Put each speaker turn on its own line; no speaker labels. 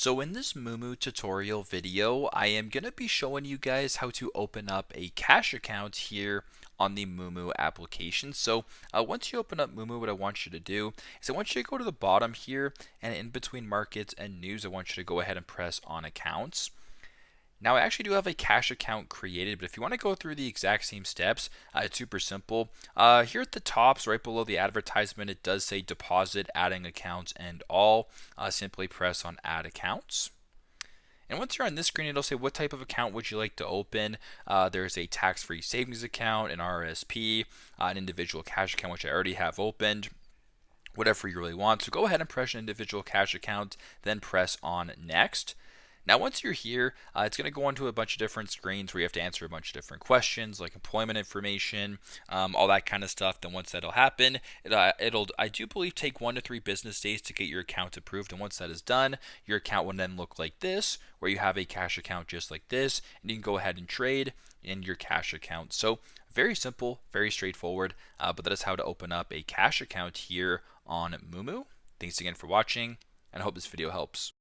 So in this Moomoo tutorial video, I am going to be showing you guys how to open up a cash account here on the Moomoo application. So once you open up Moomoo, what I want you to do is I want you to go to the bottom here, and in between markets and news, I want you to go ahead and press on accounts. Now I actually do have a cash account created, but if you want to go through the exact same steps, it's super simple. Here at the top, so right below the advertisement, it does say deposit, adding accounts, and all. Simply press on add accounts. And once you're on this screen, it'll say what type of account would you like to open. There's a tax-free savings account, an RRSP, an individual cash account, which I already have opened. Whatever you really want. So go ahead and press an individual cash account, then press on next. Now, once you're here, it's going to go into a bunch of different screens where you have to answer a bunch of different questions like employment information, all that kind of stuff. Then once that'll happen, it'll, I do believe, take 1 to 3 business days to get your account approved. And once that is done, your account will then look like this, where you have a cash account just like this, and you can go ahead and trade in your cash account. So very simple, very straightforward, but that is how to open up a cash account here on Moomoo. Thanks again for watching, and I hope this video helps.